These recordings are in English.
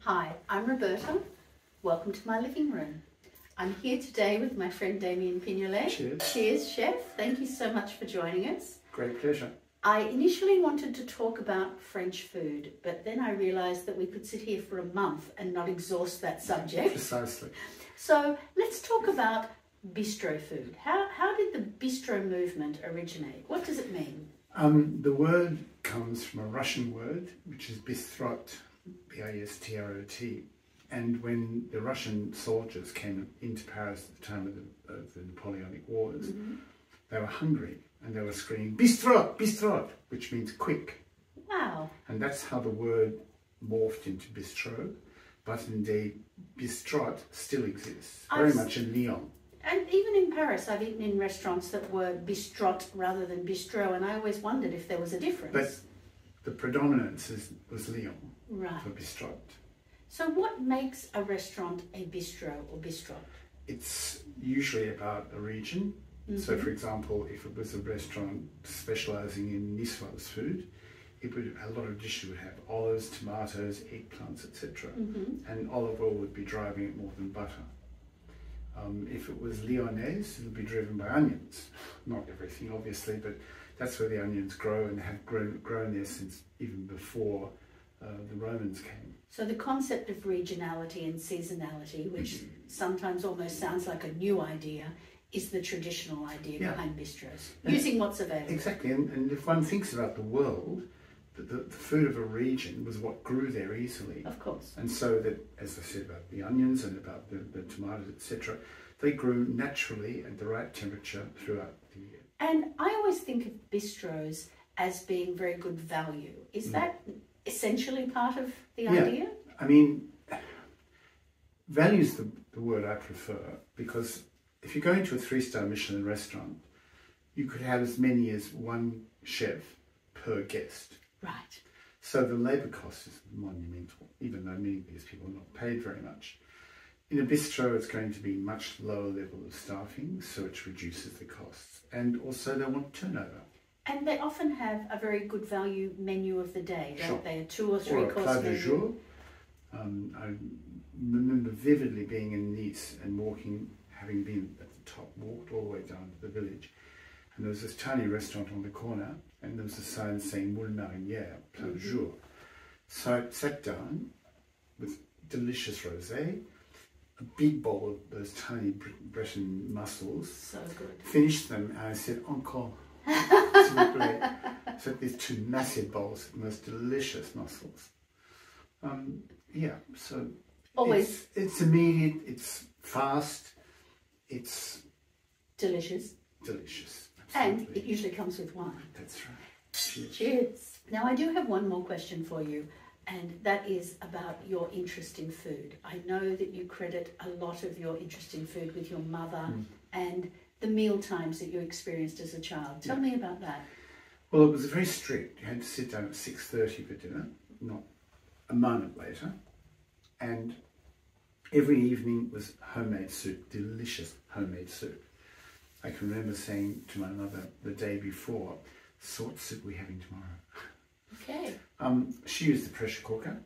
Hi, I'm Roberta. Welcome to my living room. I'm here today with my friend Damien Pignolet. Cheers. Cheers, chef. Thank you so much for joining us. Great pleasure. I initially wanted to talk about French food, but then I realised that we could sit here for a month and not exhaust that subject. Precisely. So let's talk about bistro food. How did the bistro movement originate? What does it mean? The word comes from a Russian word, which is bistrot, B-I-S-T-R-O-T. And when the Russian soldiers came into Paris at the time of the Napoleonic Wars, they were hungry and they were screaming, bistrot, bistrot, which means quick. Wow. And that's how the word morphed into bistro. But indeed, bistrot still exists, very much in Lyon. And even in Paris, I've eaten in restaurants that were bistrot rather than bistro, and I always wondered if there was a difference. But the predominance was Lyon for bistrot. So what makes a restaurant a bistro or bistrot? It's usually about a region. So for example, if it was a restaurant specialising in Niçoise food, a lot of dishes would have olives, tomatoes, eggplants, etc. And olive oil would be driving it more than butter. If it was Lyonnaise, it would be driven by onions. Not everything, obviously, but that's where the onions grow and have grown there since even before the Romans came. So the concept of regionality and seasonality, which sometimes almost sounds like a new idea, is the traditional idea behind bistros, using what's available. Exactly, and if one thinks about the world, the food of a region was what grew there easily. Of course. And so that, as I said about the onions and about the tomatoes, etc., they grew naturally at the right temperature throughout the year. And I always think of bistros as being very good value. Is that essentially part of the idea? I mean, value is the word I prefer, because if you go into a 3-star Michelin restaurant, you could have as many as one chef per guest. Right. So the labour cost is monumental, even though many of these people are not paid very much. In a bistro, it's going to be much lower level of staffing, so it reduces the costs. And also they want turnover. And they often have a very good value menu of the day, don't they? A 2 or 3 course plat menu. du jour. I remember vividly being in Nice and having been at the top, walked all the way down to the village. And there was this tiny restaurant on the corner, and there was a sign saying Moule Marinière, plat du jour. So I sat down with delicious rosé, a big bowl of those tiny Breton mussels. So good. Finished them, and I said, encore. So these 2 massive bowls of the most delicious mussels. So always it's immediate, it's fast, it's delicious. Delicious. Absolutely. And it usually comes with wine. That's right. Cheers. Cheers. Now I do have one more question for you, and that is about your interest in food. I know that you credit a lot of your interest in food with your mother and the meal times that you experienced as a child. Tell me about that. Well, it was very strict. You had to sit down at 6:30 for dinner, not a moment later. And every evening was homemade soup, delicious homemade soup. I can remember saying to my mother the day before, "Sort soup we're having tomorrow." Okay. She used the pressure cooker,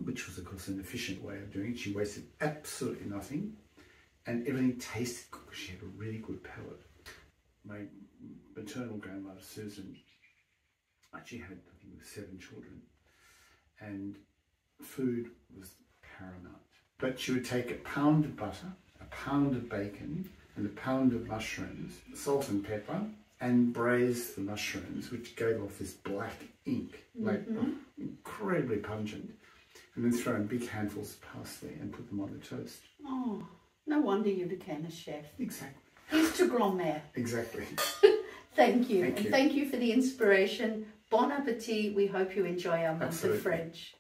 which was of course an efficient way of doing it. She wasted absolutely nothing, and everything tasted good because she had a really good palate. My maternal grandmother Susan actually had, I think, 7 children, and food was paramount. But she would take a pound of butter, a pound of bacon, and a pound of mushrooms, salt and pepper, and braise the mushrooms, which gave off this black ink, incredibly pungent, and then throw in big handfuls of parsley and put them on the toast. Oh, no wonder you became a chef. Exactly. Here's to grand-mère. Exactly. Thank you. Thank you for the inspiration. Bon appetit. We hope you enjoy our month of French.